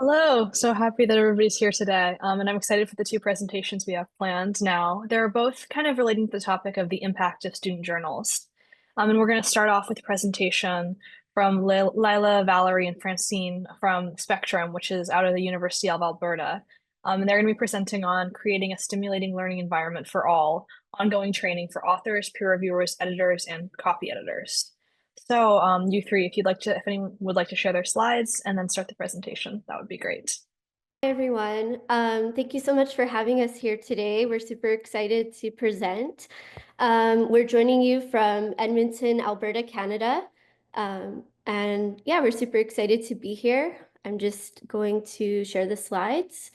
Hello, so happy that everybody's here today. And I'm excited for the two presentations we have planned now. They're both kind of relating to the topic of the impact of student journals. And we're going to start off with a presentation from Lila, Valerie, and Francine from Spectrum, which is out of the University of Alberta. And they're going to be presenting on creating a stimulating learning environment for all, ongoing training for authors, peer reviewers, editors, and copy editors. So, you three, if anyone would like to share their slides and then start the presentation, that would be great. Hi, everyone. Thank you so much for having us here today. We're super excited to present. We're joining you from Edmonton, Alberta, Canada. And yeah, we're super excited to be here. I'm just going to share the slides.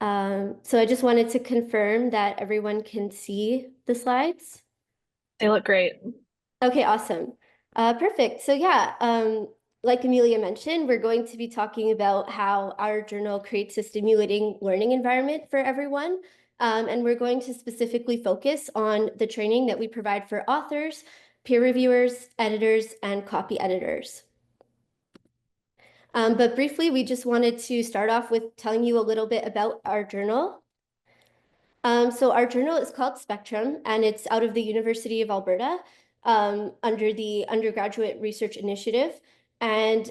So I just wanted to confirm that everyone can see the slides. They look great. Okay, awesome. Perfect. So yeah, like Amelia mentioned, we're going to be talking about how our journal creates a stimulating learning environment for everyone. And we're going to specifically focus on the training that we provide for authors, peer reviewers, editors, and copy editors. But briefly, we just wanted to start off with telling you a little bit about our journal. So our journal is called Spectrum, and it's out of the University of Alberta under the Undergraduate Research Initiative. And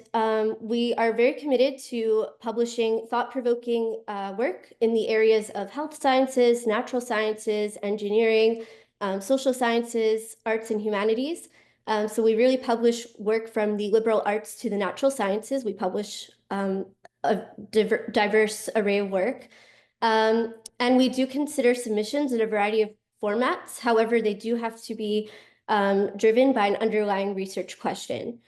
we are very committed to publishing thought-provoking work in the areas of health sciences, natural sciences, engineering, social sciences, arts, and humanities. So we really publish work from the liberal arts to the natural sciences. We publish a diverse array of work. And we do consider submissions in a variety of formats. However, they do have to be driven by an underlying research question.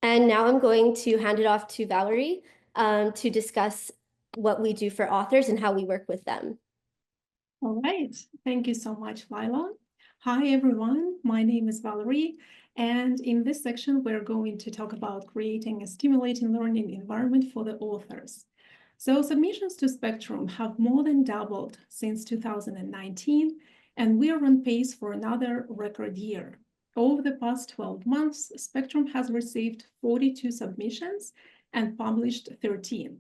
And now I'm going to hand it off to Valerie to discuss what we do for authors and how we work with them. All right. Thank you so much, Lila. Hi, everyone. My name is Valerie. And in this section, we're going to talk about creating a stimulating learning environment for the authors. So submissions to Spectrum have more than doubled since 2019, and we are on pace for another record year. Over the past 12 months, Spectrum has received 42 submissions and published 13.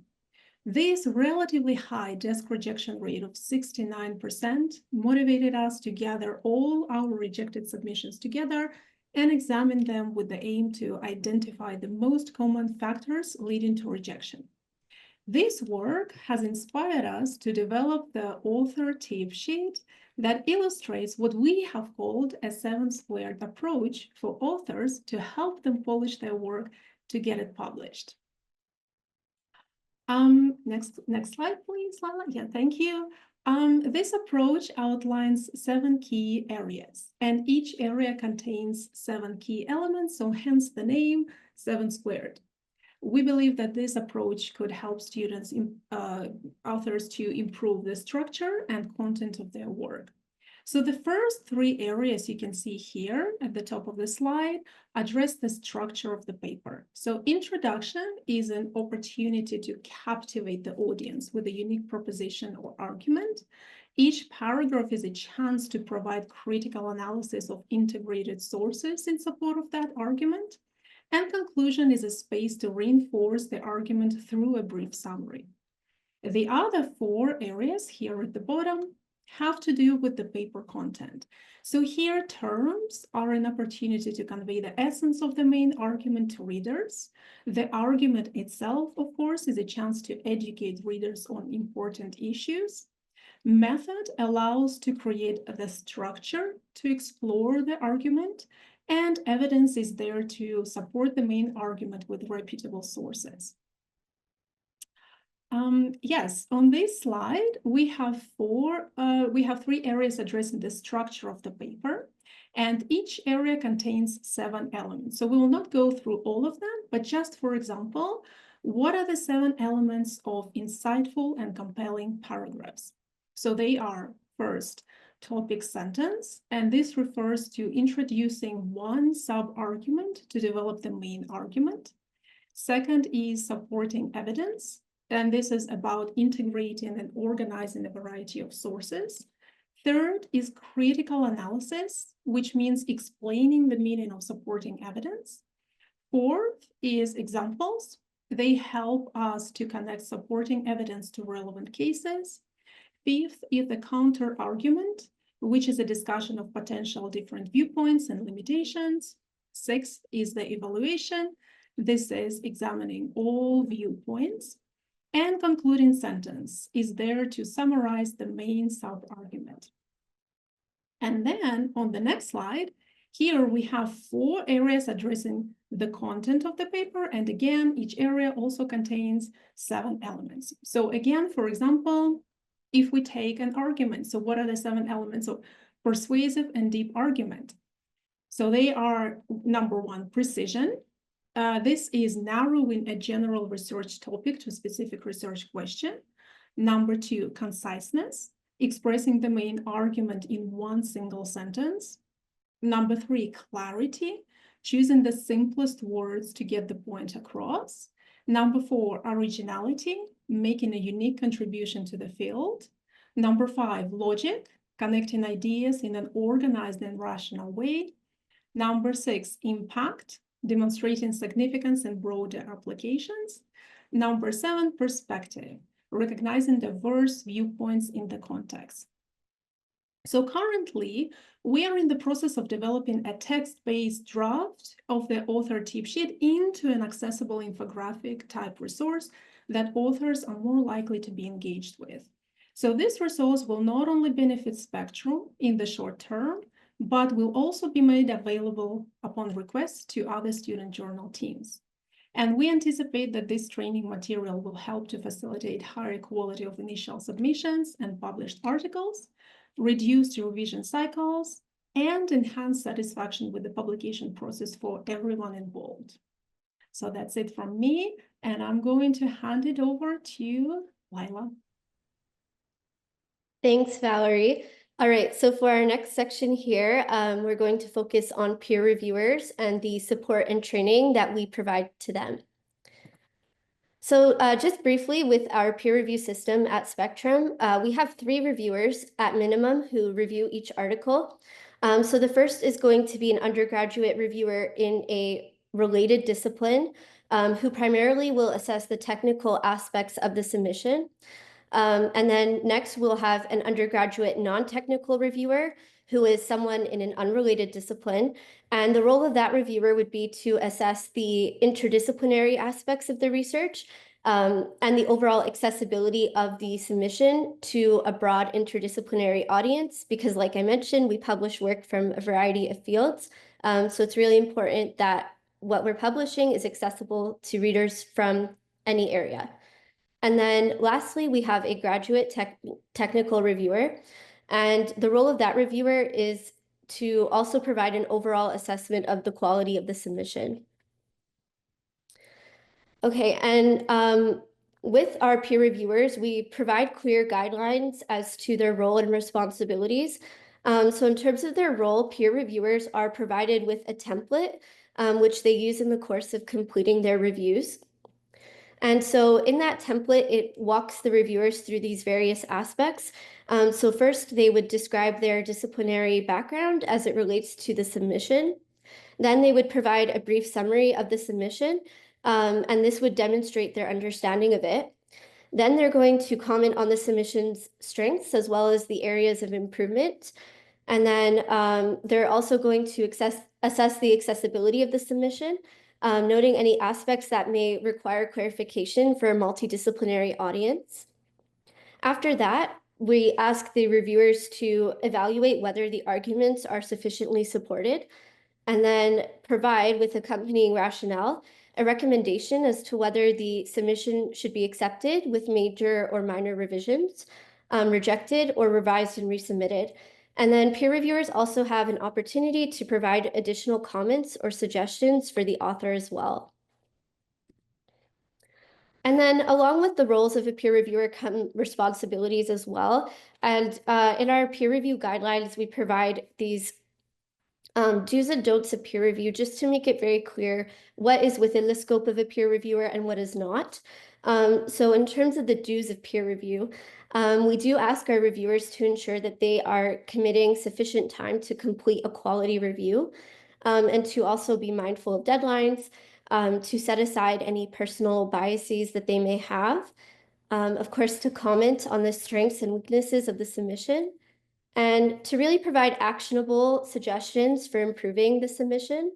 This relatively high desk rejection rate of 69% motivated us to gather all our rejected submissions together and examine them with the aim to identify the most common factors leading to rejection. This work has inspired us to develop the author tip sheet that illustrates what we have called a 7-squared approach for authors to help them polish their work to get it published. Next slide, please, Lila. Yeah, thank you. This approach outlines 7 key areas, and each area contains 7 key elements, so hence the name 7-squared. We believe that this approach could help students, authors to improve the structure and content of their work. So the first 3 areas you can see here at the top of the slide address the structure of the paper. So introduction is an opportunity to captivate the audience with a unique proposition or argument. Each paragraph is a chance to provide critical analysis of integrated sources in support of that argument. And conclusion is a space to reinforce the argument through a brief summary. The other 4 areas here at the bottom have to do with the paper content. So here terms are an opportunity to convey the essence of the main argument to readers. The argument itself, of course, is a chance to educate readers on important issues. Method allows to create the structure to explore the argument, and evidence is there to support the main argument with reputable sources. Yes, on this slide, we have 3 areas addressing the structure of the paper, and each area contains 7 elements. So we will not go through all of them, but just for example, what are the 7 elements of insightful and compelling paragraphs? So they are, first, topic sentence, and this refers to introducing one sub-argument to develop the main argument. Second is supporting evidence, and this is about integrating and organizing a variety of sources. Third is critical analysis, which means explaining the meaning of supporting evidence. Fourth is examples, They help us to connect supporting evidence to relevant cases. Fifth is the counter argument, which is a discussion of potential different viewpoints and limitations. Sixth is the evaluation. This is examining all viewpoints. And concluding sentence is there to summarize the main sub-argument. And then on the next slide, here we have 4 areas addressing the content of the paper. And again, each area also contains 7 elements. So again, for example, if we take an argument, so what are the 7 elements of persuasive and deep argument? So they are, number 1, precision. This is narrowing a general research topic to a specific research question. Number 2, conciseness, expressing the main argument in one single sentence. Number 3, clarity, choosing the simplest words to get the point across. Number 4, originality, making a unique contribution to the field. Number 5, logic, connecting ideas in an organized and rational way. Number 6, impact, demonstrating significance and broader applications. Number 7, perspective, recognizing diverse viewpoints in the context. So currently, we are in the process of developing a text-based draft of the author tip sheet into an accessible infographic type resource that authors are more likely to be engaged with. So this resource will not only benefit Spectrum in the short term, but will also be made available upon request to other student journal teams. And we anticipate that this training material will help to facilitate higher quality of initial submissions and published articles, reduce revision cycles, and enhance satisfaction with the publication process for everyone involved. So that's it from me, and I'm going to hand it over to Lila. Thanks, Valerie. All right, so for our next section here, we're going to focus on peer reviewers and the support and training that we provide to them. So just briefly, with our peer review system at Spectrum, we have 3 reviewers at minimum who review each article. So the first is going to be an undergraduate reviewer in a related discipline who primarily will assess the technical aspects of the submission. And then next, we'll have an undergraduate non-technical reviewer who is someone in an unrelated discipline. And the role of that reviewer would be to assess the interdisciplinary aspects of the research and the overall accessibility of the submission to a broad interdisciplinary audience, because like I mentioned, we publish work from a variety of fields. So it's really important that what we're publishing is accessible to readers from any area. And then lastly, we have a graduate technical reviewer. And the role of that reviewer is to also provide an overall assessment of the quality of the submission. Okay, and with our peer reviewers, we provide clear guidelines as to their role and responsibilities. So in terms of their role, peer reviewers are provided with a template, which they use in the course of completing their reviews. And so in that template, it walks the reviewers through these various aspects. So first, they would describe their disciplinary background as it relates to the submission. Then they would provide a brief summary of the submission, and this would demonstrate their understanding of it. Then they're going to comment on the submission's strengths as well as the areas of improvement. And then they're also going to assess the accessibility of the submission, noting any aspects that may require clarification for a multidisciplinary audience. After that, we ask the reviewers to evaluate whether the arguments are sufficiently supported, and then provide with accompanying rationale a recommendation as to whether the submission should be accepted with major or minor revisions, rejected or revised and resubmitted. And then peer reviewers also have an opportunity to provide additional comments or suggestions for the author as well. And then along with the roles of a peer reviewer come responsibilities as well. And in our peer review guidelines, we provide these do's and don'ts of peer review just to make it very clear what is within the scope of a peer reviewer and what is not. So in terms of the do's of peer review, we do ask our reviewers to ensure that they are committing sufficient time to complete a quality review and to also be mindful of deadlines. to set aside any personal biases that they may have, of course, to comment on the strengths and weaknesses of the submission, and to really provide actionable suggestions for improving the submission,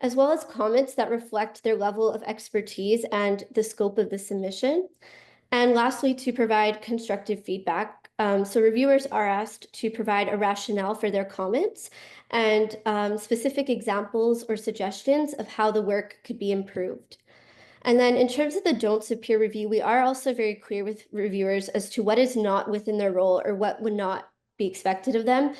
as well as comments that reflect their level of expertise and the scope of the submission. And lastly, to provide constructive feedback. So reviewers are asked to provide a rationale for their comments and specific examples or suggestions of how the work could be improved. And then in terms of the don'ts of peer review, we are also very clear with reviewers as to what is not within their role or what would not be expected of them.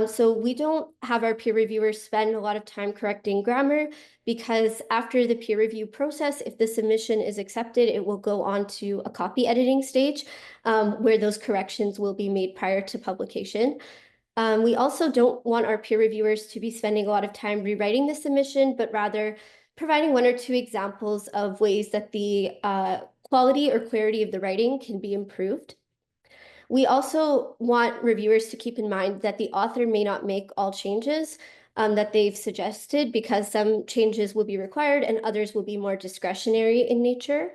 So we don't have our peer reviewers spend a lot of time correcting grammar, because after the peer review process, if the submission is accepted, it will go on to a copy editing stage where those corrections will be made prior to publication. We also don't want our peer reviewers to be spending a lot of time rewriting the submission, but rather providing 1 or 2 examples of ways that the quality or clarity of the writing can be improved. We also want reviewers to keep in mind that the author may not make all changes that they've suggested, because some changes will be required and others will be more discretionary in nature.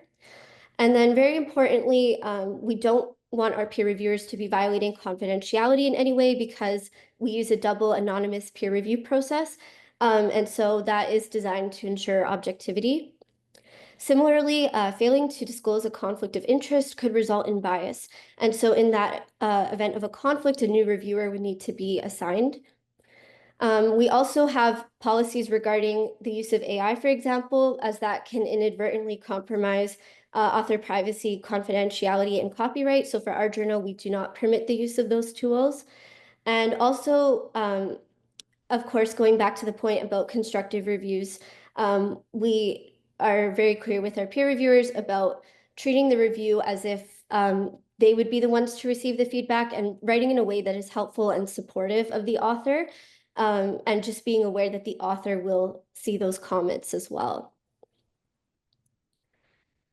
And then very importantly, we don't want our peer reviewers to be violating confidentiality in any way, because we use a double anonymous peer review process. And so that is designed to ensure objectivity. Similarly, failing to disclose a conflict of interest could result in bias. And so in that event of a conflict, a new reviewer would need to be assigned. We also have policies regarding the use of AI, for example, as that can inadvertently compromise author privacy, confidentiality, and copyright. So for our journal, we do not permit the use of those tools. And also, of course, going back to the point about constructive reviews, we are very clear with our peer reviewers about treating the review as if they would be the ones to receive the feedback, and writing in a way that is helpful and supportive of the author, and just being aware that the author will see those comments as well.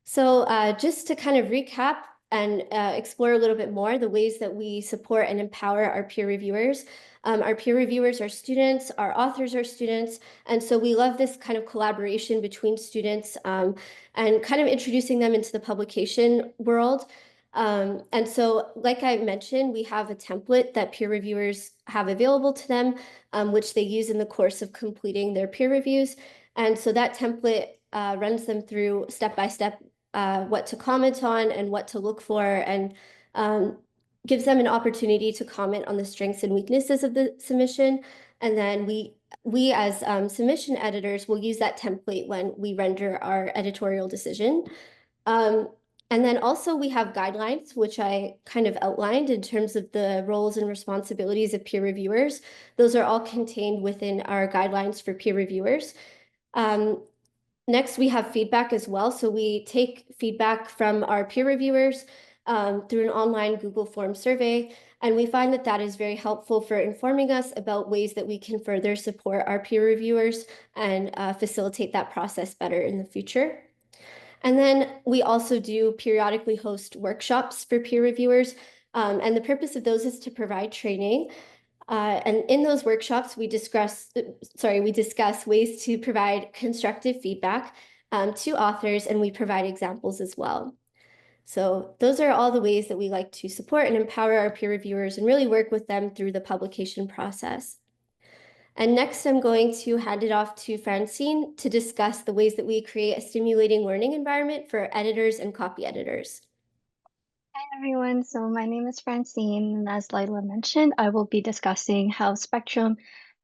So just to kind of recap and explore a little bit more the ways that we support and empower our peer reviewers. Our peer reviewers are students, our authors are students, and so we love this kind of collaboration between students and kind of introducing them into the publication world. And so, like I mentioned, we have a template that peer reviewers have available to them, which they use in the course of completing their peer reviews. And so that template runs them through step-by-step what to comment on and what to look for, and gives them an opportunity to comment on the strengths and weaknesses of the submission. And then we as submission editors will use that template when we render our editorial decision. And then also we have guidelines, which I kind of outlined in terms of the roles and responsibilities of peer reviewers. Those are all contained within our guidelines for peer reviewers. Next, we have feedback as well. So we take feedback from our peer reviewers through an online Google Form survey, and we find that that is very helpful for informing us about ways that we can further support our peer reviewers and facilitate that process better in the future. And then we also do periodically host workshops for peer reviewers, and the purpose of those is to provide training. And in those workshops, we discuss ways to provide constructive feedback to authors, and we provide examples as well. So those are all the ways that we like to support and empower our peer reviewers and really work with them through the publication process. And next, I'm going to hand it off to Francine to discuss the ways that we create a stimulating learning environment for editors and copy editors. Hi everyone, so my name is Francine, and as Lila mentioned, I will be discussing how Spectrum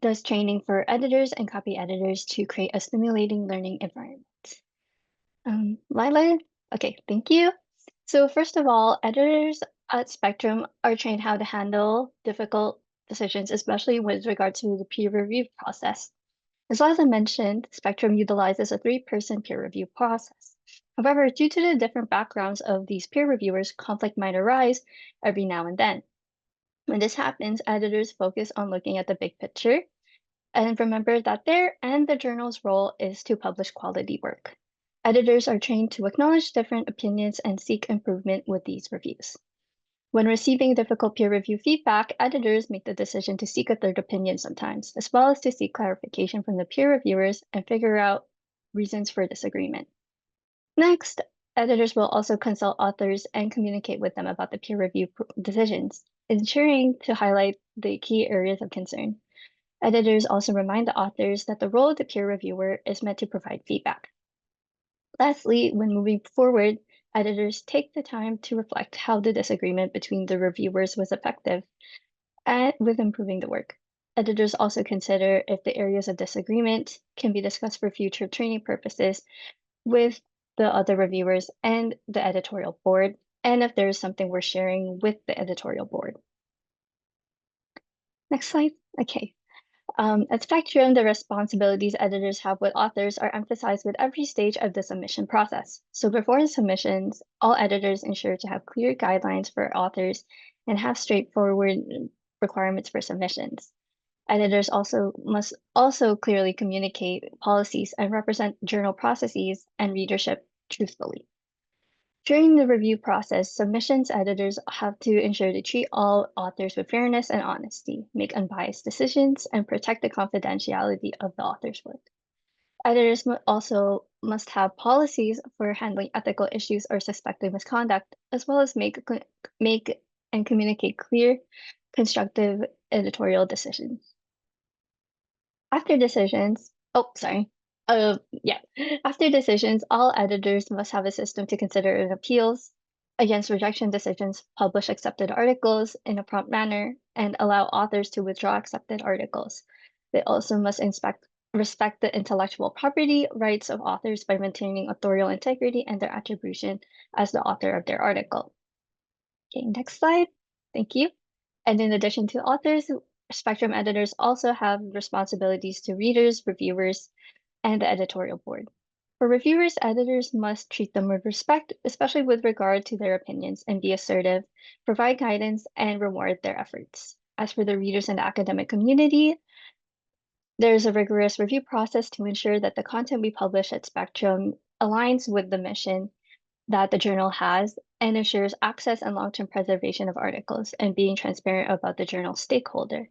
does training for editors and copy editors to create a stimulating learning environment. Lila, okay, thank you. So first of all, editors at Spectrum are trained how to handle difficult decisions, especially with regard to the peer review process. As Lila mentioned, Spectrum utilizes a 3-person peer review process. However, due to the different backgrounds of these peer reviewers, conflict might arise every now and then. When this happens, editors focus on looking at the big picture and remember that their and the journal's role is to publish quality work. Editors are trained to acknowledge different opinions and seek improvement with these reviews. When receiving difficult peer review feedback, editors make the decision to seek a third opinion sometimes, as well as to seek clarification from the peer reviewers and figure out reasons for disagreement. Next, editors will also consult authors and communicate with them about the peer review decisions, ensuring to highlight the key areas of concern. Editors also remind the authors that the role of the peer reviewer is meant to provide feedback. Lastly, when moving forward, editors take the time to reflect how the disagreement between the reviewers was effective and with improving the work. Editors also consider if the areas of disagreement can be discussed for future training purposes with the other reviewers and the editorial board, and if there is something worth sharing with the editorial board. Next slide. Okay. At Spectrum, the responsibilities editors have with authors are emphasized with every stage of the submission process. So before the submissions, all editors ensure to have clear guidelines for authors and have straightforward requirements for submissions. Editors must also clearly communicate policies and represent journal processes and readership truthfully. During the review process, submissions editors have to ensure to treat all authors with fairness and honesty, make unbiased decisions, and protect the confidentiality of the author's work. Editors also must have policies for handling ethical issues or suspected misconduct, as well as make and communicate clear, constructive editorial decisions. After decisions, After decisions, all editors must have a system to consider appeals against rejection decisions, publish accepted articles in a prompt manner, and allow authors to withdraw accepted articles. They also must respect the intellectual property rights of authors by maintaining authorial integrity and their attribution as the author of their article. Okay, next slide. Thank you. And in addition to authors, Spectrum editors also have responsibilities to readers, reviewers, and the editorial board. For reviewers, editors must treat them with respect, especially with regard to their opinions, and be assertive, provide guidance, and reward their efforts. As for the readers and the academic community, there's a rigorous review process to ensure that the content we publish at Spectrum aligns with the mission that the journal has and ensures access and long-term preservation of articles and being transparent about the journal's stakeholder.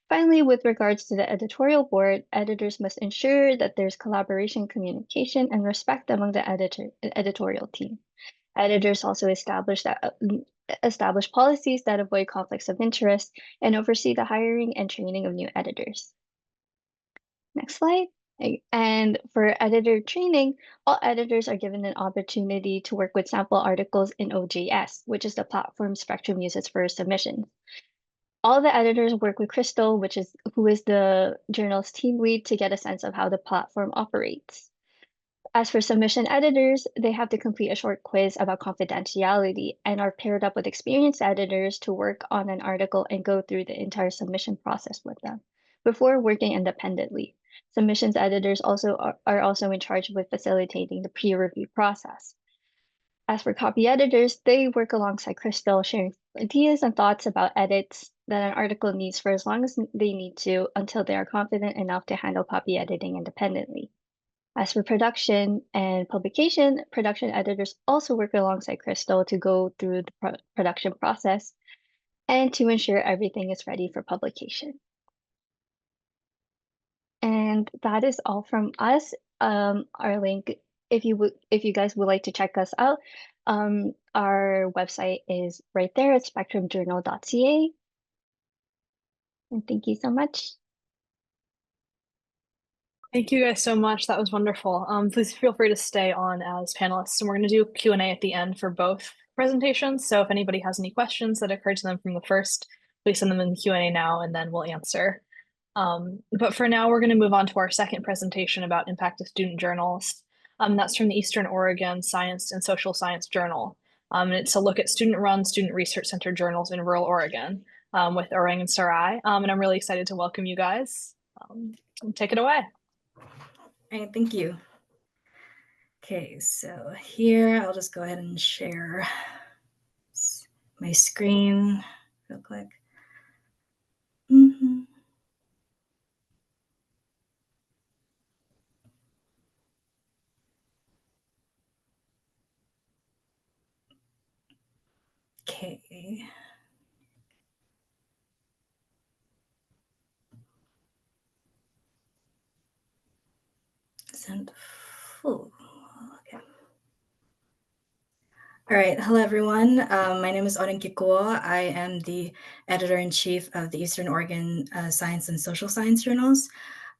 Finally, with regards to the editorial board, editors must ensure that there's collaboration, communication, and respect among the editorial team. Editors also establish policies that avoid conflicts of interest and oversee the hiring and training of new editors. Next slide. And for editor training, all editors are given an opportunity to work with sample articles in OJS, which is the platform Spectrum uses for submissions. All the editors work with Crystal, who is the journal's team lead, to get a sense of how the platform operates. As for submission editors, they have to complete a short quiz about confidentiality and are paired up with experienced editors to work on an article and go through the entire submission process with them before working independently. Submissions editors are also in charge with facilitating the peer review process. As for copy editors, they work alongside Crystal, sharing ideas and thoughts about edits that an article needs for as long as they need to until they are confident enough to handle copy editing independently. As for production and publication, production editors also work alongside Crystal to go through the production process and to ensure everything is ready for publication. And that is all from us. Our link, if you guys would like to check us out, our website is right there at spectrumjournal.ca. And thank you so much. Thank you guys so much. That was wonderful. Please feel free to stay on as panelists, and we're going to do Q&A at the end for both presentations. So if anybody has any questions that occurred to them from the first, please send them in the Q&A now, and then we'll answer. But for now, we're going to move on to our second presentation about impact of student journals. That's from the Eastern Oregon Science and Social Science Journal. And it's a look at student-run, student research center journals in rural Oregon with Oreng and Sarai. And I'm really excited to welcome you guys. Take it away. All right, thank you. Okay, so here I'll just go ahead and share my screen real quick. Okay. Send Cool. Okay. All right. Hello, everyone. My name is Oreng Kikuo. I am the editor-in-chief of the Eastern Oregon Science and Social Science Journals.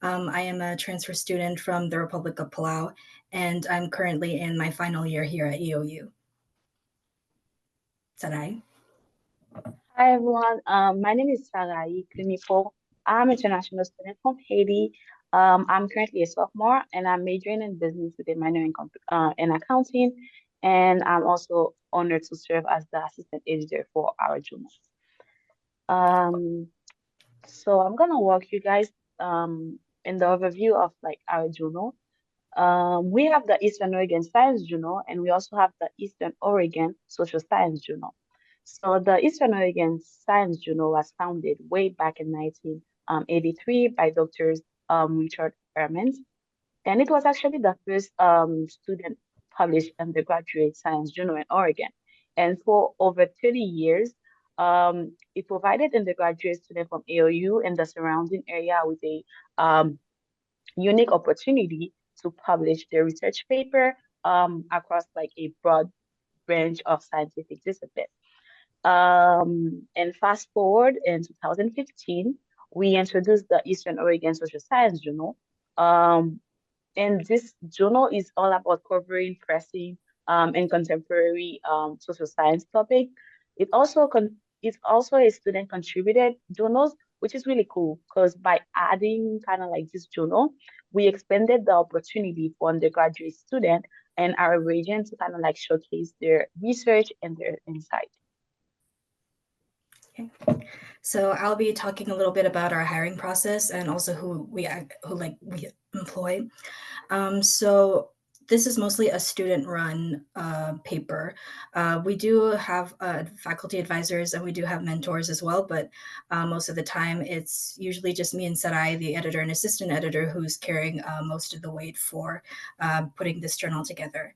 I am a transfer student from the Republic of Palau, and I'm currently in my final year here at EOU. Sarai. Hi everyone, my name is Sarai Clunie. I'm an international student from Haiti. I'm currently a sophomore and I'm majoring in business with a minor in accounting. And I'm also honored to serve as the assistant editor for our journal. So I'm gonna walk you guys in the overview of like our journal. We have the Eastern Oregon Science Journal and we also have the Eastern Oregon Social Science Journal. So the Eastern Oregon Science Journal was founded way back in 1983 by Doctors Richard Hermans, and it was actually the first student published undergraduate science journal in Oregon. And for over 30 years, it provided undergraduate students from AOU and the surrounding area with a unique opportunity to publish their research paper across like a broad range of scientific disciplines. And fast forward in 2015, we introduced the Eastern Oregon Social Science Journal. And this journal is all about covering pressing and contemporary social science topic. It's also a student contributed journals, which is really cool because by adding kind of like this journal, we expanded the opportunity for undergraduate students and our region to kind of like showcase their research and their insight. Okay. So I'll be talking a little bit about our hiring process and also who we employ. So this is mostly a student-run paper. We do have faculty advisors and we do have mentors as well, but most of the time it's usually just me and Sarai, the editor and assistant editor, who's carrying most of the weight for putting this journal together.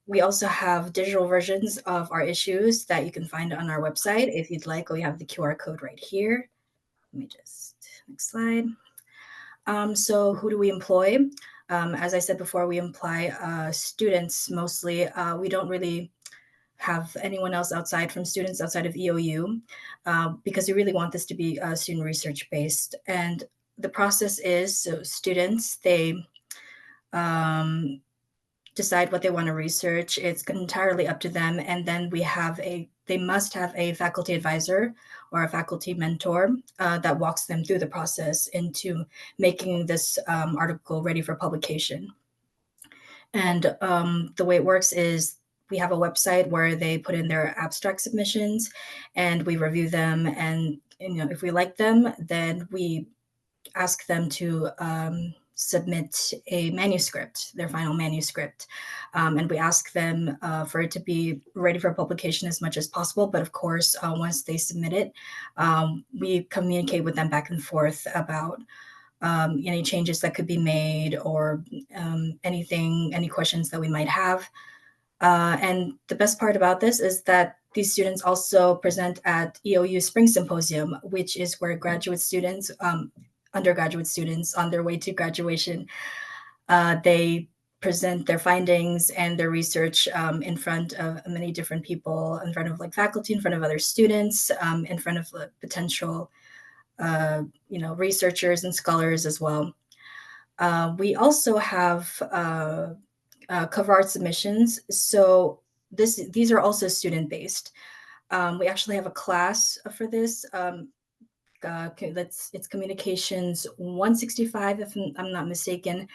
We also have digital versions of our issues that you can find on our website if you'd like. We have the QR code right here. Let me just, next slide. So who do we employ? As I said before, we employ students mostly. We don't really have anyone else outside from students outside of EOU because we really want this to be student research based. And the process is, so students, they decide what they want to research. It's entirely up to them. And then they must have a faculty advisor or a faculty mentor that walks them through the process into making this article ready for publication. And the way it works is we have a website where they put in their abstract submissions and we review them. And if we like them, then we ask them to submit a manuscript, their final manuscript. And we ask them for it to be ready for publication as much as possible. But of course, once they submit it, we communicate with them back and forth about any changes that could be made or any questions that we might have. And the best part about this is that these students also present at EOU Spring Symposium, which is where graduate students, undergraduate students on their way to graduation, they present their findings and their research in front of many different people, in front of like faculty, in front of other students, in front of potential researchers and scholars as well. We also have cover art submissions. So these are also student-based. We actually have a class for this. It's Communications 165, if I'm not mistaken.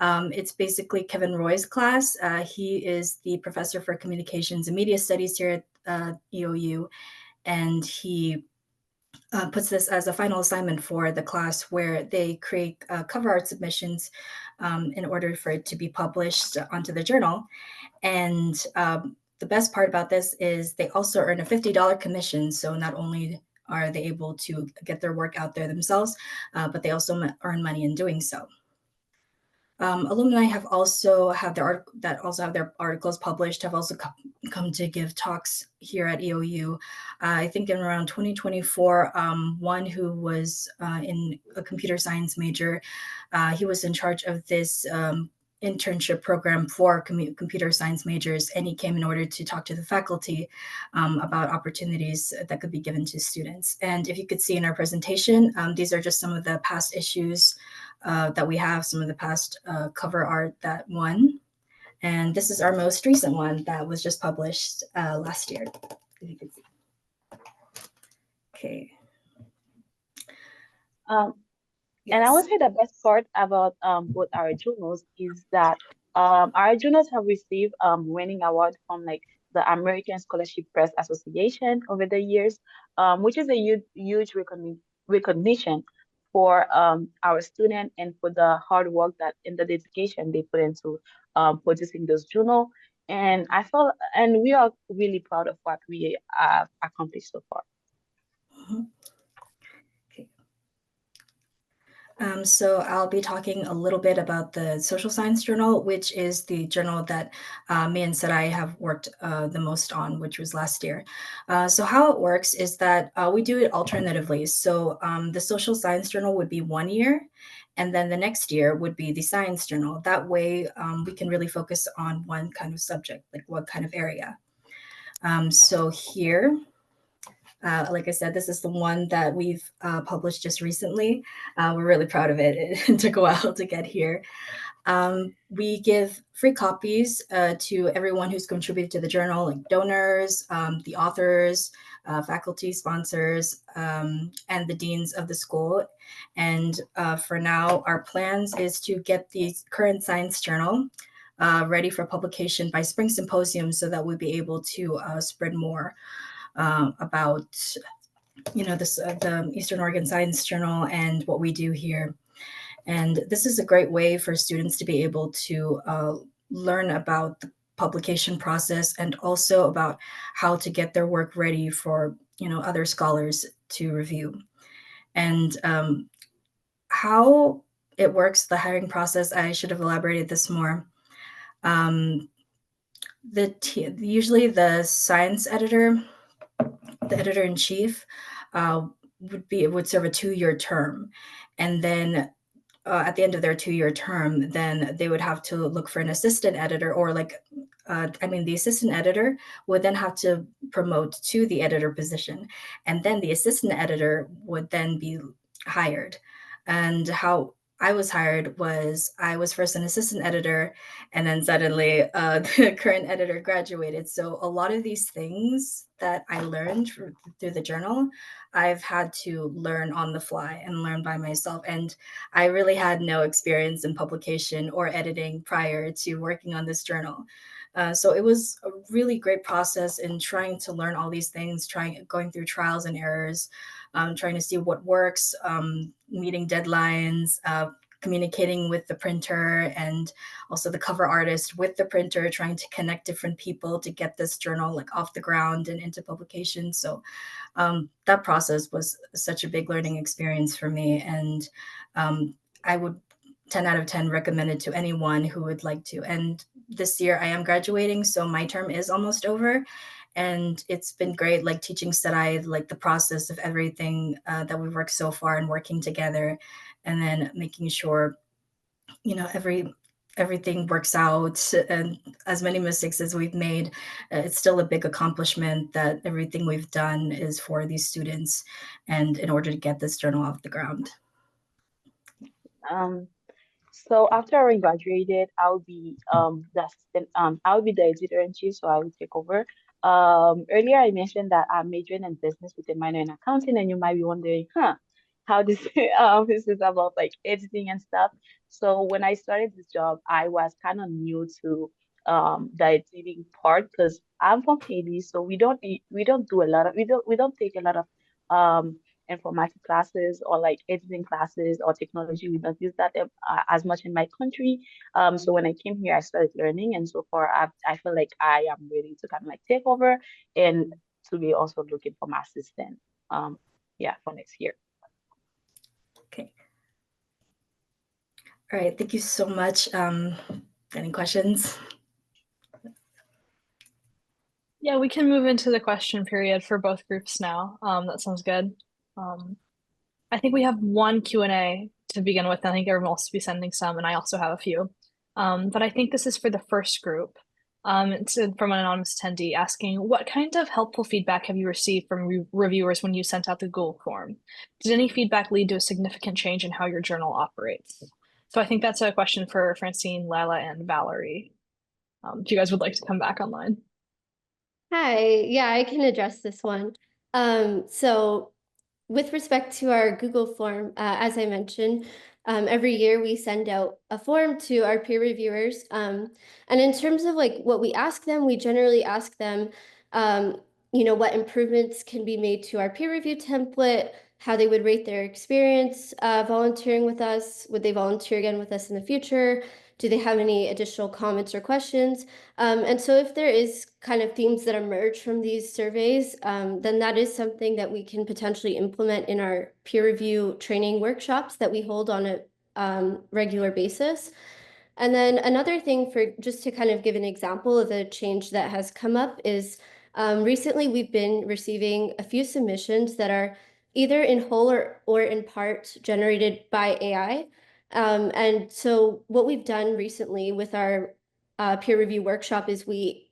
It's basically Kevin Roy's class. He is the professor for communications and media studies here at EOU, and he puts this as a final assignment for the class where they create cover art submissions in order for it to be published onto the journal. And the best part about this is they also earn a $50 commission. So not only are they able to get their work out there themselves, but they also earn money in doing so. Alumni have also their articles published, have also come to give talks here at EOU. I think in around 2024, one who was in a computer science major, he was in charge of this internship program for computer science majors, and he came in order to talk to the faculty about opportunities that could be given to students. And if you could see in our presentation, these are just some of the past issues that we have, some of the past cover art that won. And this is our most recent one that was just published last year, if you could see. Okay. And I would say the best part about both our journals is that our journals have received winning awards from like the American Scholarship Press Association over the years, which is a huge recognition for our students and for the hard work that and the dedication they put into producing this journal. And I felt, and we are really proud of what we have accomplished so far. Mm-hmm. So I'll be talking a little bit about the Social Science Journal, which is the journal that me and Sarai have worked the most on, which was last year. So how it works is that we do it alternatively. So the Social Science Journal would be 1 year, and then the next year would be the Science Journal. That way we can really focus on one kind of subject, like one kind of area. So here, like I said, this is the one that we've published just recently. We're really proud of it. It took a while to get here. We give free copies to everyone who's contributed to the journal, like donors, the authors, faculty, sponsors, and the deans of the school. And for now, our plans is to get the current science journal ready for publication by spring symposium so that we'll be able to spread more about, the Eastern Oregon Science Journal and what we do here. And this is a great way for students to be able to learn about the publication process and also about how to get their work ready for, other scholars to review. And how it works, the hiring process, I should have elaborated this more. Usually the science editor, the editor-in-chief, would serve a 2-year term. And then at the end of their 2-year term, then they would have to look for an assistant editor, or the assistant editor would then have to promote to the editor position. And then the assistant editor would then be hired. And how I was hired was I was first an assistant editor, and then suddenly the current editor graduated. So a lot of these things that I learned through the journal, I've had to learn on the fly and learn by myself. And I really had no experience in publication or editing prior to working on this journal. So it was a really great process in trying to learn all these things, going through trials and errors, trying to see what works, meeting deadlines, communicating with the printer and also the cover artist with the printer, trying to connect different people to get this journal off the ground and into publication. So that process was such a big learning experience for me. And I would 10 out of 10 recommend it to anyone who would like to. And this year I am graduating, so my term is almost over. And it's been great, teaching Sarai, the process of everything that we've worked so far and working together, and then making sure, everything works out. And as many mistakes as we've made, it's still a big accomplishment that everything we've done is for these students and in order to get this journal off the ground. So after I graduated, I'll be the assistant, I'll be the editor-in-chief, so I will take over. Earlier I mentioned that I'm majoring in business with a minor in accounting, and you might be wondering, how this this is about editing and stuff. So when I started this job, I was kind of new to the editing part because I'm from Haiti, so we don't do a lot of we don't take a lot of informatic classes or editing classes or technology. We don't use that as much in my country. So when I came here, I started learning, and so far I feel like I am ready to kind of take over and to be also looking for my assistant. For next year. Okay. All right. Thank you so much. Any questions? Yeah, we can move into the question period for both groups now. That sounds good. I think we have one Q&A to begin with. I think everyone else will be sending some, and I also have a few. But I think this is for the first group. It's from an anonymous attendee asking, what kind of helpful feedback have you received from reviewers when you sent out the Google form? Did any feedback lead to a significant change in how your journal operates? So I think that's a question for Francine, Lila, and Valerie. If you guys would like to come back online. Hi, yeah, I can address this one. So with respect to our Google form, as I mentioned, every year we send out a form to our peer reviewers. And in terms of like what we ask them, we generally ask them, what improvements can be made to our peer review template, how they would rate their experience volunteering with us. Would they volunteer again with us in the future? Do they have any additional comments or questions? And so if there is kind of themes that emerge from these surveys, then that is something that we can potentially implement in our peer review training workshops that we hold on a regular basis. And then another thing, for just to kind of give an example of a change that has come up, is recently we've been receiving a few submissions that are either in whole or in part generated by AI. And so what we've done recently with our peer review workshop is we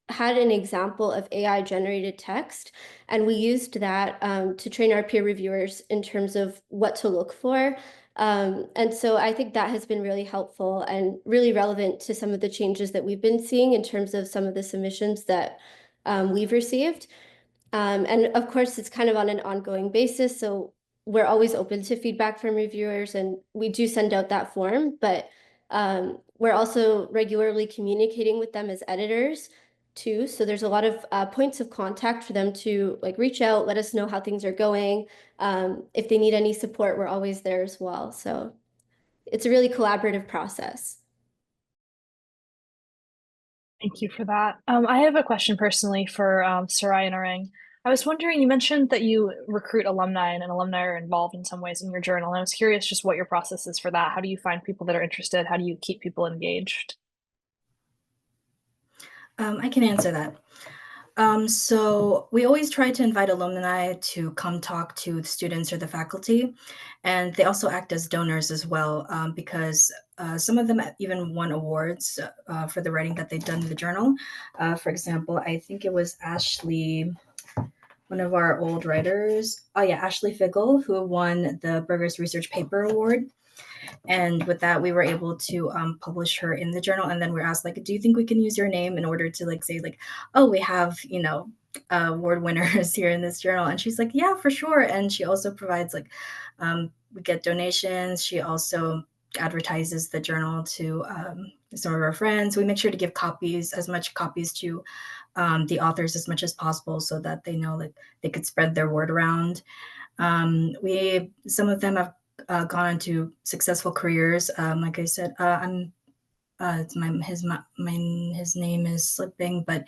had an example of AI generated text, and we used that to train our peer reviewers in terms of what to look for. And so I think that has been really helpful and really relevant to some of the changes that we've been seeing in terms of some of the submissions that we've received. And of course, it's kind of on an ongoing basis. So we're always open to feedback from reviewers, and we do send out that form, but we're also regularly communicating with them as editors too. So there's a lot of points of contact for them to like reach out, let us know how things are going. If they need any support, we're always there as well. So it's a really collaborative process. Thank you for that. I have a question personally for Sarai and Oreng. I was wondering, you mentioned that you recruit alumni and alumni are involved in some ways in your journal. And I was curious just what your process is for that. How do you find people that are interested? How do you keep people engaged? I can answer that. So we always try to invite alumni to come talk to the students or the faculty, and they also act as donors as well, because some of them even won awards for the writing that they've done in the journal. For example, I think it was Ashley, one of our old writers. Oh yeah, Ashley Figgle, who won the Burgers Research Paper Award. And with that, we were able to publish her in the journal. And then we're asked, like, do you think we can use your name in order to like say like, oh, we have, award winners here in this journal? And she's like, yeah, for sure. And she also provides like, we get donations. She also advertises the journal to some of our friends. We make sure to give as much copies to the authors as much as possible so that they know like they could spread their word around. Some of them have gone on to successful careers. Like I said, his name is slipping, but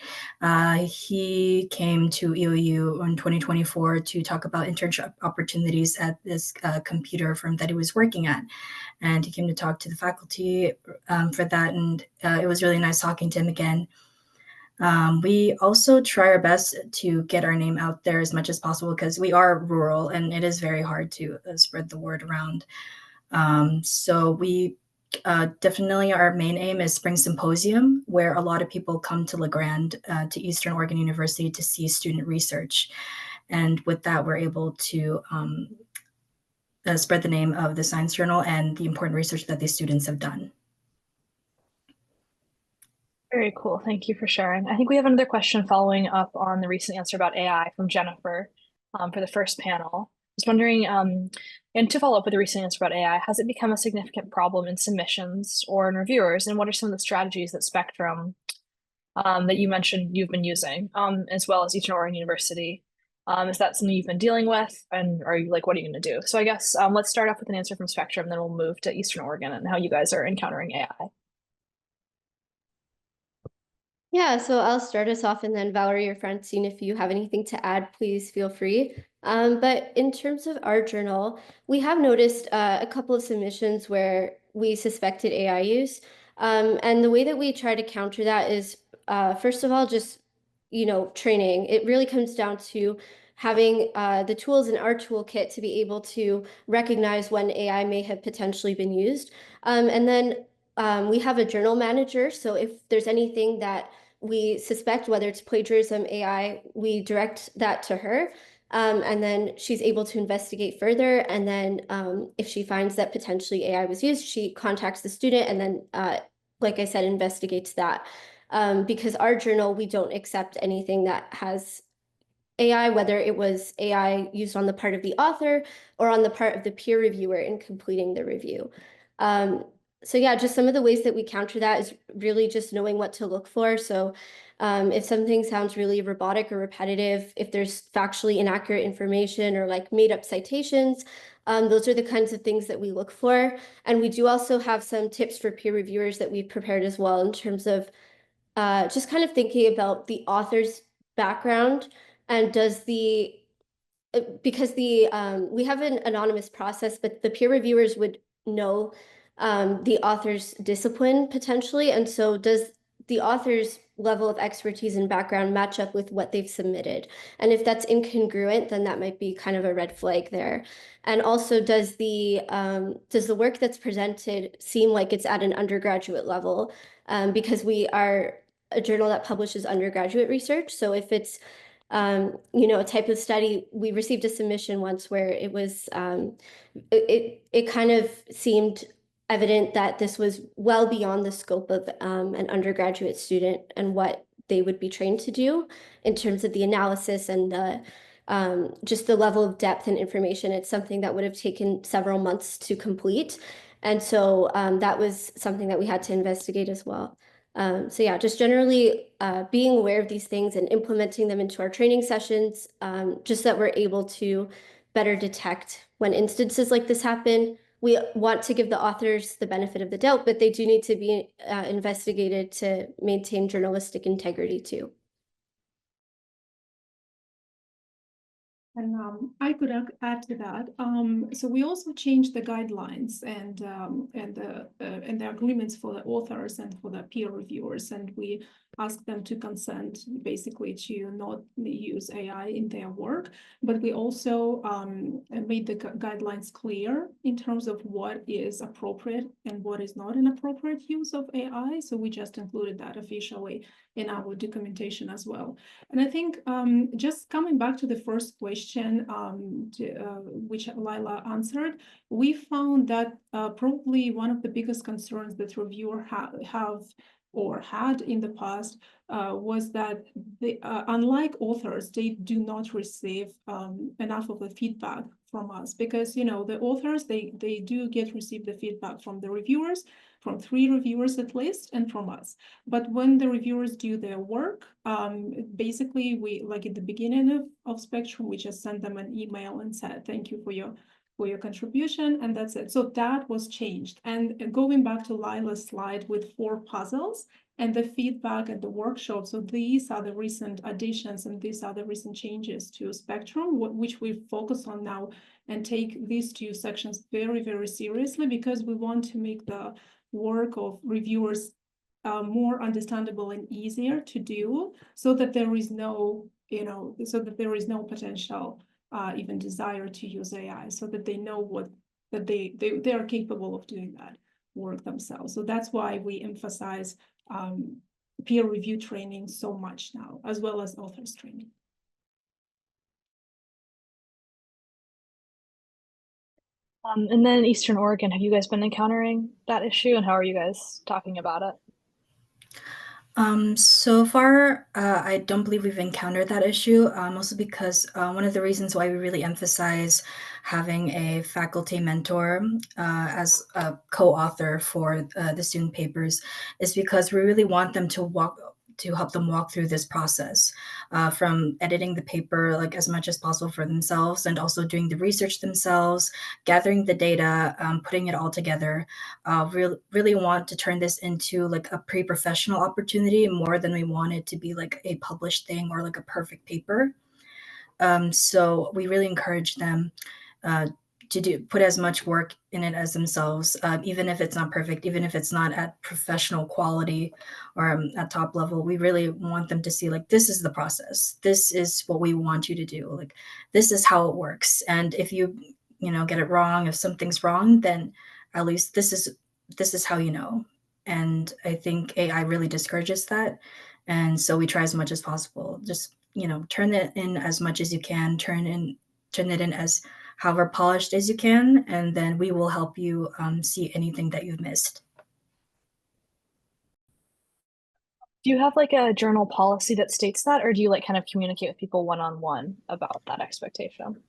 he came to EOU in 2024 to talk about internship opportunities at this computer firm that he was working at. And he came to talk to the faculty for that. And it was really nice talking to him again. We also try our best to get our name out there as much as possible because we are rural and it is very hard to spread the word around. So we definitely, our main aim is Spring Symposium, where a lot of people come to La Grande, to Eastern Oregon University to see student research. And with that, we're able to spread the name of the Science Journal and the important research that these students have done. Very cool. Thank you for sharing. I think we have another question following up on the recent answer about AI from Jennifer for the first panel. I was wondering, and to follow up with the recent answer about AI, has it become a significant problem in submissions or in reviewers? And what are some of the strategies that Spectrum that you mentioned you've been using, as well as Eastern Oregon University? Is that something you've been dealing with? And are you like, what are you going to do? So I guess let's start off with an answer from Spectrum, then we'll move to Eastern Oregon and how you guys are encountering AI. Yeah, so I'll start us off, and then Valerie or Francine, if you have anything to add, please feel free. But in terms of our journal, we have noticed a couple of submissions where we suspected AI use. And the way that we try to counter that is, first of all, just, training. It really comes down to having the tools in our toolkit to be able to recognize when AI may have potentially been used. And then we have a journal manager. So if there's anything that we suspect, whether it's plagiarism, AI, we direct that to her. And then she's able to investigate further. And then if she finds that potentially AI was used, she contacts the student and then, like I said, investigates that. Because our journal, we don't accept anything that has AI, whether it was AI used on the part of the author or on the part of the peer reviewer in completing the review. So yeah, just some of the ways that we counter that is really just knowing what to look for. So if something sounds really robotic or repetitive, if there's factually inaccurate information or like made up citations, those are the kinds of things that we look for. And we do also have some tips for peer reviewers that we've prepared as well in terms of just kind of thinking about the author's background and does the because the we have an anonymous process, but the peer reviewers would know the author's discipline potentially. And so does the author's level of expertise and background match up with what they've submitted? And if that's incongruent, then that might be kind of a red flag there. And also, does the work that's presented seem like it's at an undergraduate level? Because we are a journal that publishes undergraduate research. So if it's a type of study, we received a submission once where it was, it kind of seemed evident that this was well beyond the scope of an undergraduate student and what they would be trained to do in terms of the analysis and just the level of depth and information. It's something that would have taken several months to complete. And so that was something that we had to investigate as well. So yeah, just generally being aware of these things and implementing them into our training sessions, just that we're able to better detect when instances like this happen. We want to give the authors the benefit of the doubt, but they do need to be investigated to maintain journalistic integrity too. And I could add to that. So we also changed the guidelines and the agreements for the authors and for the peer reviewers, and we asked them to consent basically to not use AI in their work. But we also made the guidelines clear in terms of what is appropriate and what is not an appropriate use of AI. So we just included that officially in our documentation as well. And I think just coming back to the first question, which Lila answered, we found that probably one of the biggest concerns that reviewers have or had in the past was that unlike authors, they do not receive enough of the feedback from us, because the authors, they do receive the feedback from the reviewers, from 3 reviewers at least, and from us. But when the reviewers do their work, basically we, like at the beginning of Spectrum, we just sent them an email and said, thank you for your contribution, and that's it. So that was changed. And going back to Lila's slide with 4 puzzles and the feedback at the workshop, so these are the recent additions and these are the recent changes to Spectrum, which we focus on now and take these 2 sections very, very seriously, because we want to make the work of reviewers more understandable and easier to do, so that there is no, potential even desire to use AI, so that they know that they are capable of doing that work themselves. So that's why we emphasize peer review training so much now, as well as authors training. And then in Eastern Oregon, have you guys been encountering that issue, and how are you guys talking about it? So far, I don't believe we've encountered that issue, mostly because one of the reasons why we really emphasize having a faculty mentor as a co-author for the student papers is because we really want them to help them walk through this process, from editing the paper like as much as possible for themselves, and also doing the research themselves, gathering the data, putting it all together. Really want to turn this into like a pre-professional opportunity more than we want it to be like a published thing or like a perfect paper. So we really encourage them to put as much work in it as themselves, even if it's not perfect, even if it's not at professional quality or at top level. We really want them to see like, this is the process. This is what we want you to do. Like, this is how it works. And if you get it wrong, if something's wrong, then at least this is how you know. And I think AI really discourages that. And so we try as much as possible. Just, turn it in as much as you can, turn it in as however polished as you can, and then we will help you see anything that you've missed. Do you have like a journal policy that states that, or do you like kind of communicate with people one-on-one about that expectation?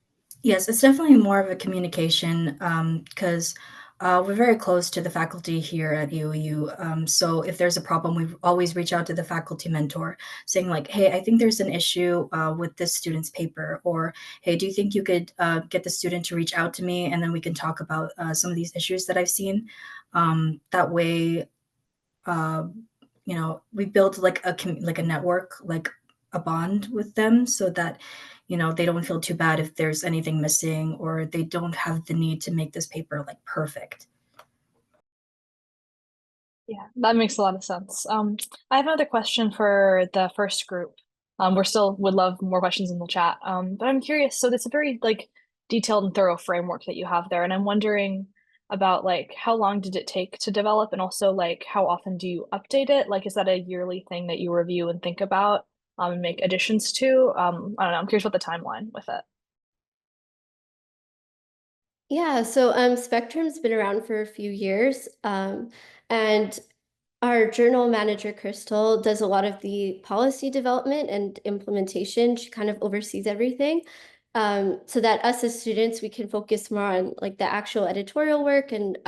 Yes, it's definitely more of a communication because we're very close to the faculty here at UOU. So if there's a problem, we always reach out to the faculty mentor saying like, hey, I think there's an issue with this student's paper, or hey, do you think you could get the student to reach out to me, and then we can talk about some of these issues that I've seen. That way, we build like a network, like a bond with them, so that they don't feel too bad if there's anything missing, or they don't have the need to make this paper like perfect. Yeah, that makes a lot of sense. I have another question for the first group. We're still would love more questions in the chat. But I'm curious, so it's a very like detailed and thorough framework that you have there, and I'm wondering about like how long did it take to develop, and also like how often do you update it? Like, is that a yearly thing that you review and think about and make additions to? I don't know. I'm curious about the timeline with it. Yeah, so Spectrum's been around for a few years, and our journal manager, Crystal, does a lot of the policy development and implementation. She kind of oversees everything, so that us as students, we can focus more on like the actual editorial work and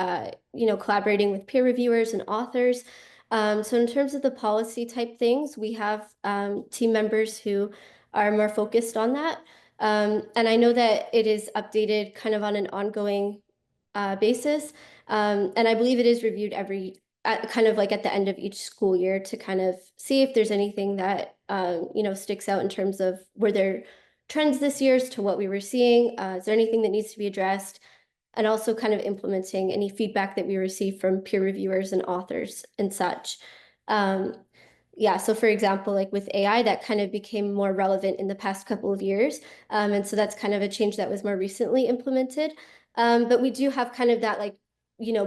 collaborating with peer reviewers and authors. So in terms of the policy type things, we have team members who are more focused on that. And I know that it is updated kind of on an ongoing basis. And I believe it is reviewed kind of like at the end of each school year to kind of see if there's anything that, sticks out in terms of were there trends this year as to what we were seeing? Is there anything that needs to be addressed? And also kind of implementing any feedback that we receive from peer reviewers and authors and such. Yeah, so for example, like with AI, that kind of became more relevant in the past couple of years. And so that's kind of a change that was more recently implemented. But we do have kind of that like,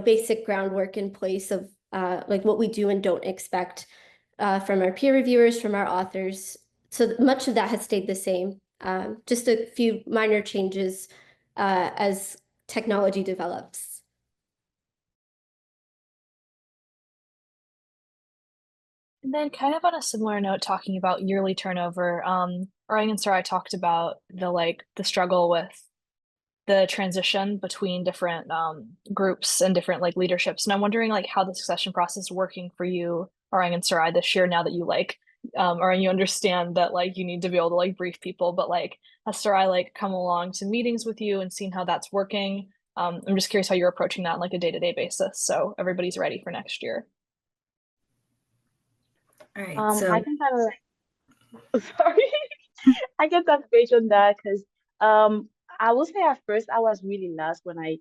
basic groundwork in place of like what we do and don't expect from our peer reviewers, from our authors. So much of that has stayed the same. Just a few minor changes as technology develops. And then kind of on a similar note, talking about yearly turnover, Oreng and Sarai talked about the struggle with the transition between different groups and different like leaderships. And I'm wondering like how the succession process is working for you, Oreng and Sarai, this year now that you Oreng, you understand that like you need to be able to like brief people, but like has Sarai like come along to meetings with you and seen how that's working? I'm just curious how you're approaching that on like a day-to-day basis, so everybody's ready for next year. All right, so I can kind of like, sorry, I can touch base on that because I will say at first I was really lost when I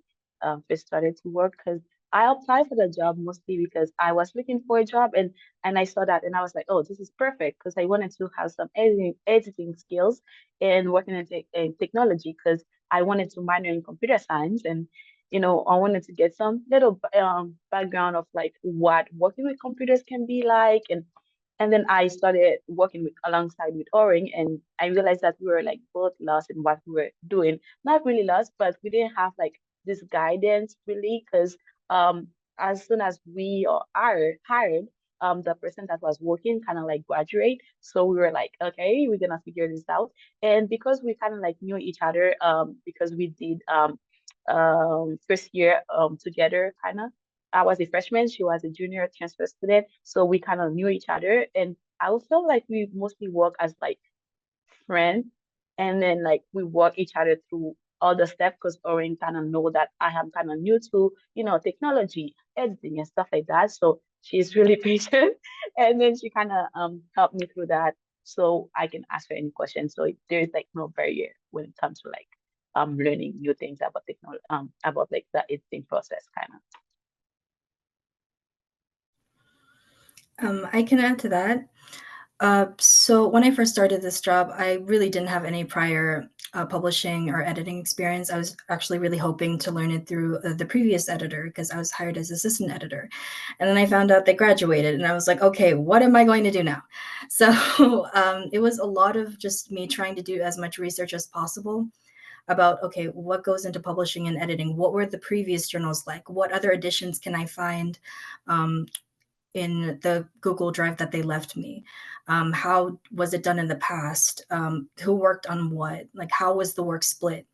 first started to work because I applied for the job mostly because I was looking for a job and I saw that and I was like, oh, this is perfect because I wanted to have some editing skills and working in technology because I wanted to minor in computer science and I wanted to get some little background of like what working with computers can be like and then I started working alongside with Oreng, and I realized that we were like both lost in what we were doing. Not really lost, but we didn't have like this guidance really, because as soon as we are hired, the person that was working kind of like graduate. So we were like, okay, we're gonna figure this out. And because we kind of like knew each other, because we did first year together kind of. I was a freshman, she was a junior transfer student, so we kind of knew each other, and I would feel like we mostly work as like friends, and then like we work each other through all the steps because Oreng kind of know that I am kind of new to technology, editing and stuff like that. So she's really patient, and then she kind of helped me through that, so I can ask her any questions. So there's like no barrier when it comes to like learning new things about technology, about like the editing process kind of. I can add to that. So when I first started this job, I really didn't have any prior publishing or editing experience. I was actually really hoping to learn it through the previous editor because I was hired as assistant editor. And then I found out they graduated and I was like, okay, what am I going to do now? So it was a lot of just me trying to do as much research as possible about, okay, what goes into publishing and editing? What were the previous journals like? What other editions can I find in the Google Drive that they left me? How was it done in the past? Who worked on what? Like, how was the work split?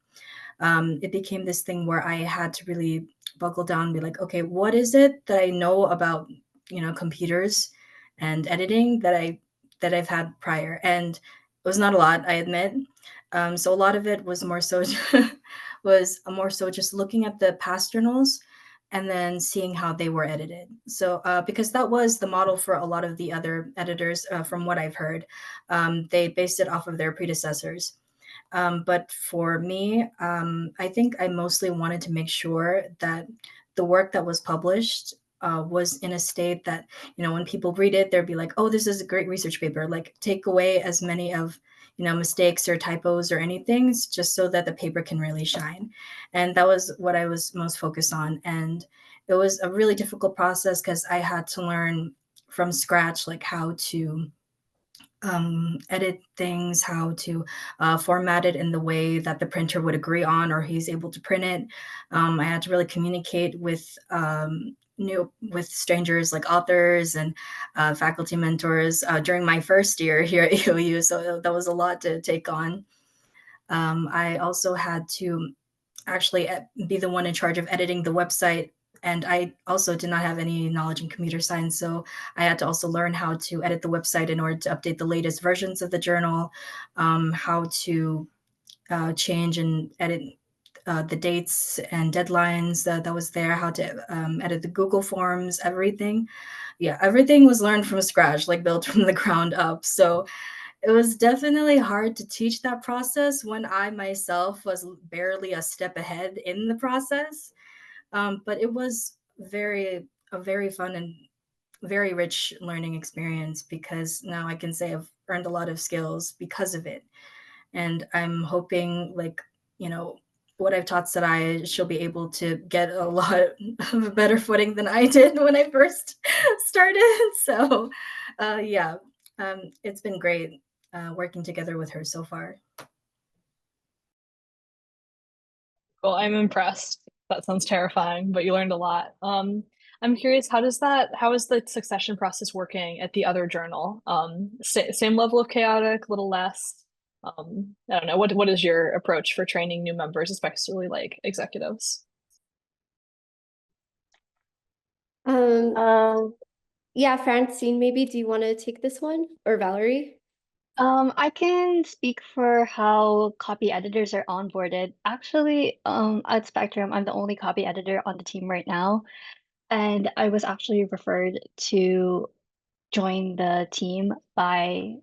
It became this thing where I had to really buckle down and be like, okay, what is it that I know about, computers and editing that I've had prior? And it was not a lot, I admit. So a lot of it was more so just looking at the past journals and then seeing how they were edited. So because that was the model for a lot of the other editors, from what I've heard, they based it off of their predecessors. But for me, I think I mostly wanted to make sure that the work that was published was in a state that, when people read it, they'd be like, oh, this is a great research paper. Like, take away as many of, mistakes or typos or anything, just so that the paper can really shine. And that was what I was most focused on. And it was a really difficult process because I had to learn from scratch, like how to edit things, how to format it in the way that the printer would agree on or he's able to print it. I had to really communicate with strangers like authors and faculty mentors during my first year here at EOU. So that was a lot to take on. I also had to actually be the one in charge of editing the website. And I also did not have any knowledge in computer science. So I had to also learn how to edit the website in order to update the latest versions of the journal, how to change and edit the dates and deadlines that was there, how to edit the Google Forms, everything. Yeah, everything was learned from scratch, like built from the ground up. So it was definitely hard to teach that process when I myself was barely a step ahead in the process. But it was a very fun and very rich learning experience because now I can say I've earned a lot of skills because of it. And I'm hoping, like, what I've taught Sarai, she'll be able to get a lot of a better footing than I did when I first started. So, yeah, it's been great working together with her so far. Well, I'm impressed. That sounds terrifying, but you learned a lot. I'm curious, how is the succession process working at the other journal? Same level of chaotic, a little less? I don't know. What is your approach for training new members, especially like executives? Um, yeah, Francine, maybe do you want to take this one, or Valerie? I can speak for how copy editors are onboarded. Actually, at Spectrum, I'm the only copy editor on the team right now, and I was actually referred to join the team by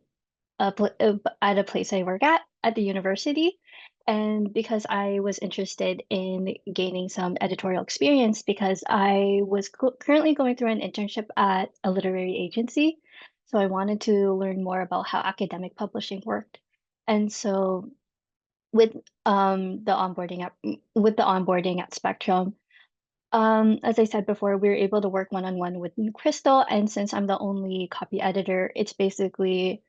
at a place I work at the university. And because I was interested in gaining some editorial experience, because I was currently going through an internship at a literary agency. So I wanted to learn more about how academic publishing worked. And so with the onboarding at Spectrum, as I said before, we were able to work one-on-one with Crystal, and since I'm the only copy editor, it's basically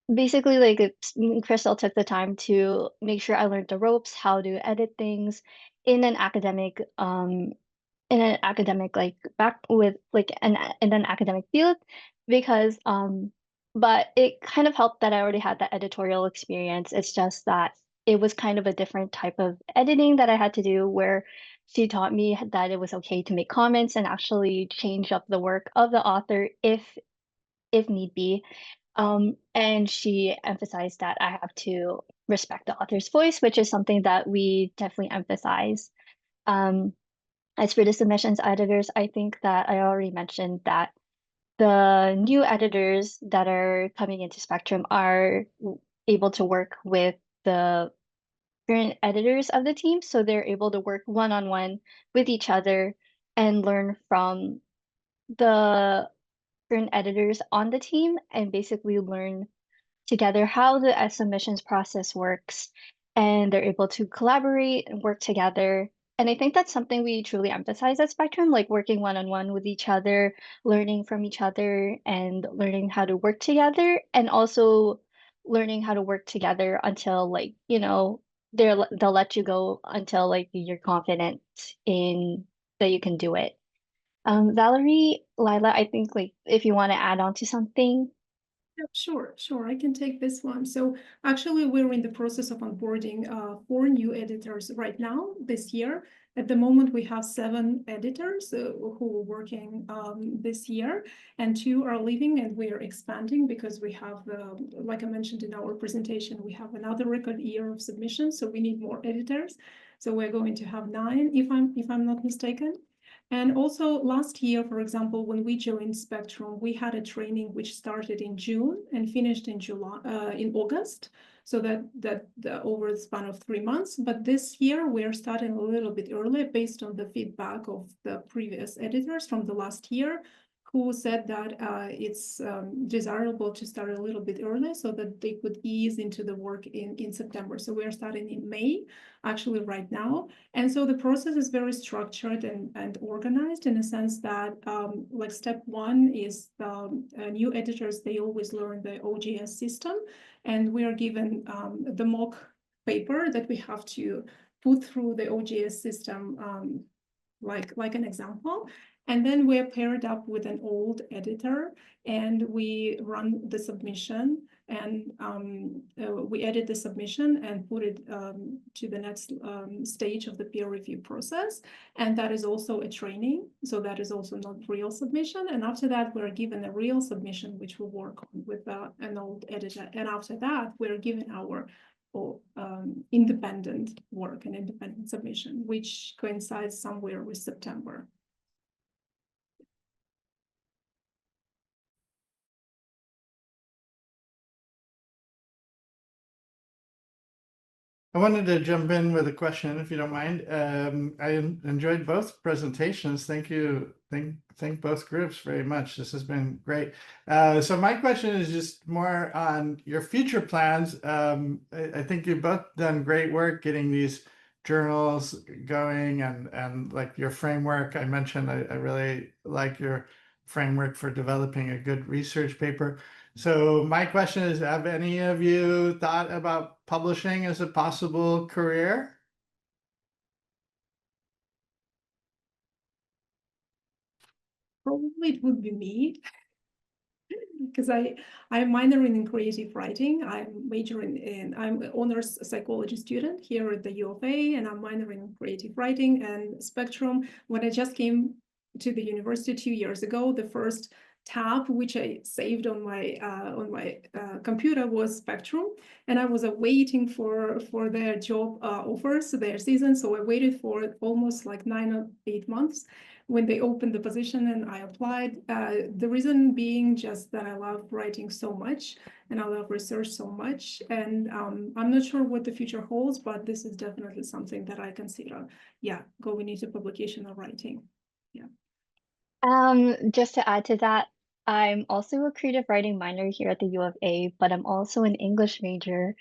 like Crystal took the time to make sure I learned the ropes, how to edit things in an academic like back with like in an academic field, because but it kind of helped that I already had that editorial experience. It's just that it was kind of a different type of editing that I had to do, where she taught me that it was okay to make comments and actually change up the work of the author if need be. And she emphasized that I have to respect the author's voice, which is something that we definitely emphasize. Um, as for the submissions editors, I think that I already mentioned that the new editors that are coming into Spectrum are able to work with the current editors of the team, so they're able to work one-on-one with each other and learn from the current editors on the team and basically learn together how the submissions process works and they're able to collaborate and work together. And I think that's something we truly emphasize at Spectrum, like working one-on-one with each other, learning from each other, and learning how to work together, and also learning how to work together until like, they'll let you go until like you're confident in that you can do it. Valerie, Lila, I think like if you want to add on to something. Yeah, sure. I can take this one. So actually, we're in the process of onboarding 4 new editors right now this year. At the moment, we have 7 editors who are working this year, and 2 are leaving, and we are expanding because we have, like I mentioned in our presentation, we have another record year of submissions, so we need more editors. So we're going to have 9, if I'm not mistaken. And also last year, for example, when we joined Spectrum, we had a training which started in June and finished in August. So that over the span of 3 months. But this year we're starting a little bit early based on the feedback of the previous editors from the last year, who said that it's desirable to start a little bit early so that they could ease into the work in September. So we're starting in May, actually right now. And so the process is very structured and organized in a sense that like step 1 is new editors, they always learn the OGS system, and we are given the mock paper that we have to put through the OGS system, like an example. And then we're paired up with an old editor and we run the submission, and we edit the submission and put it to the next stage of the peer review process. And that is also a training. So that is also not real submission. And after that, we're given a real submission, which we'll work on with an old editor. And after that, we're given our independent work and independent submission, which coincides somewhere with September. I wanted to jump in with a question, if you don't mind. I enjoyed both presentations. Thank you. Thank both groups very much. This has been great. So my question is just more on your future plans. I think you've both done great work getting these journals going and like your framework. I mentioned I really like your framework for developing a good research paper. So my question is, have any of you thought about publishing as a possible career? Probably it would be me, because I'm minoring in creative writing. I'm an honors psychology student here at the U of A, and I'm minoring in creative writing and Spectrum. When I just came to the university 2 years ago, the first tab which I saved on my computer was Spectrum, and I was waiting for their job offers, their season. So I waited for almost like 9 or 8 months when they opened the position, and I applied. The reason being just that I love writing so much and I love research so much, and I'm not sure what the future holds, but this is definitely something that I consider, going into publication or writing. Just to add to that, I'm also a creative writing minor here at the U of A, but I'm also an English major,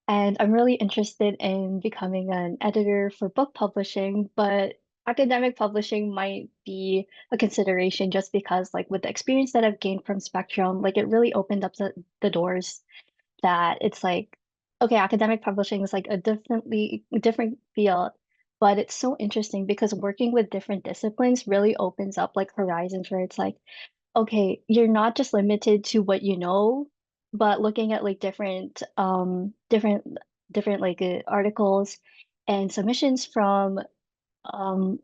and I'm really interested in becoming an editor for book publishing, but academic publishing might be a consideration just because like with the experience that I've gained from Spectrum, like it really opened up the doors that it's like, okay, academic publishing is like a different field, but it's so interesting because working with different disciplines really opens up like horizons where it's like, okay, you're not just limited to what you know, but looking at like different like articles and submissions from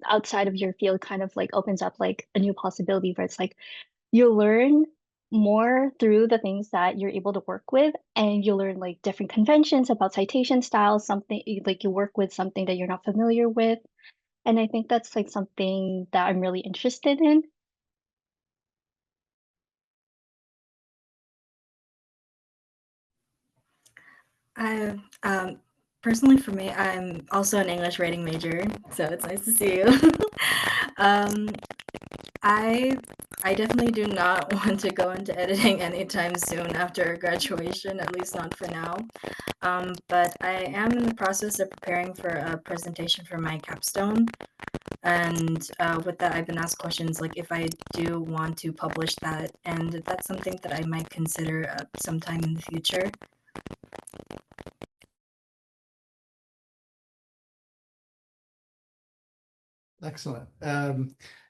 outside of your field kind of like opens up like a new possibility where it's like you learn more through the things that you're able to work with, and you learn like different conventions about citation styles, something like you work with something that you're not familiar with. And I think that's like something that I'm really interested in. I personally, for me, I'm also an English writing major, so it's nice to see you. I definitely do not want to go into editing anytime soon after graduation, at least not for now. But I am in the process of preparing for a presentation for my capstone. And with that, I've been asked questions like if I do want to publish that, and that's something that I might consider sometime in the future. Excellent.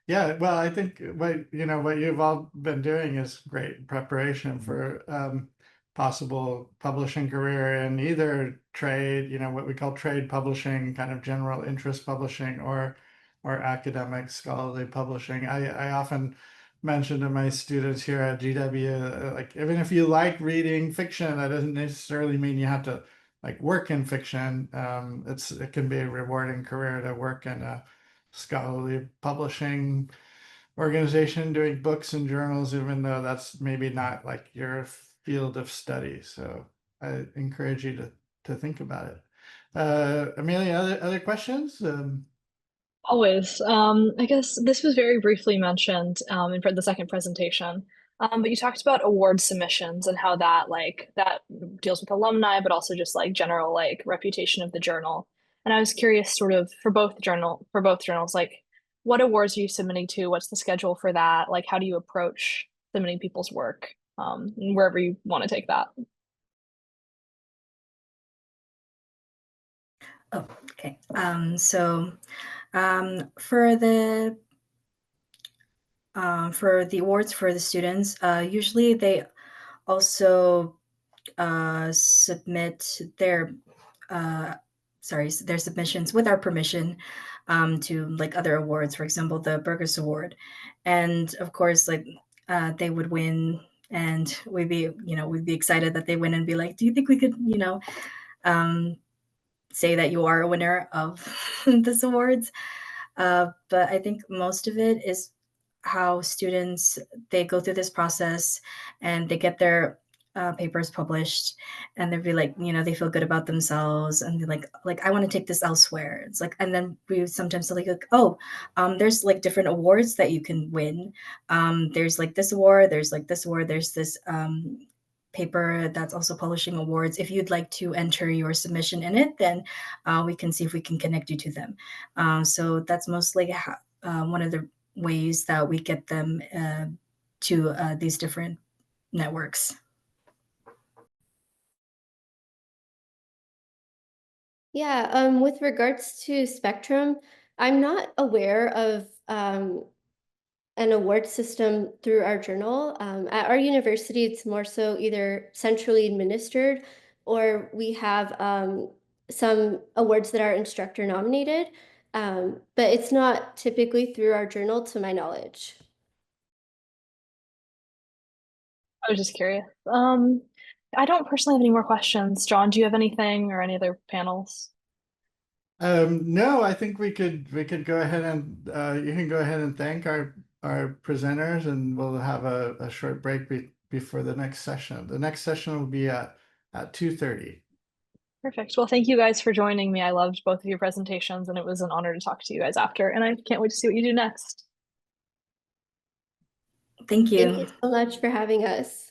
Yeah, well, I think what you've all been doing is great preparation for possible publishing career in either trade, what we call trade publishing, kind of general interest publishing, or academic scholarly publishing. I often mention to my students here at GW, like even if you like reading fiction, that doesn't necessarily mean you have to like work in fiction. It can be a rewarding career to work in a scholarly publishing organization doing books and journals, even though that's maybe not like your field of study. So I encourage you to think about it. Amelia, other questions? Always. I guess this was very briefly mentioned in the second presentation. But you talked about award submissions and how that deals with alumni, but also just like general like reputation of the journal. And I was curious, sort of for both journals, like what awards are you submitting to? What's the schedule for that? Like, how do you approach submitting people's work? Wherever you want to take that. Oh, okay. So for the awards for the students, usually they also submit their submissions with our permission to like other awards, for example, the Burgess Award, and of course, like they would win, and we'd be excited that they win and be like, do you think we could say that you are a winner of this awards? But I think most of it is how students, they go through this process and they get their papers published, and they'd be like, they feel good about themselves, and they're like I want to take this elsewhere. It's like, and then we sometimes say like, oh, there's like different awards that you can win. There's like this award, there's like this award, there's this paper that's also publishing awards. If you'd like to enter your submission in it, then we can see if we can connect you to them. So that's mostly one of the ways that we get them to these different networks. Yeah, with regards to Spectrum, I'm not aware of an award system through our journal. At our university, it's more so either centrally administered or we have some awards that are instructor nominated, but it's not typically through our journal to my knowledge. I was just curious. I don't personally have any more questions. John, do you have anything or any other panels? No, I think we could go ahead and you can go ahead and thank our presenters, and we'll have a short break before the next session. The next session will be at 2:30. Perfect. Well, thank you guys for joining me. I loved both of your presentations, and it was an honor to talk to you guys after. And I can't wait to see what you do next. Thank you. Thank you so much for having us.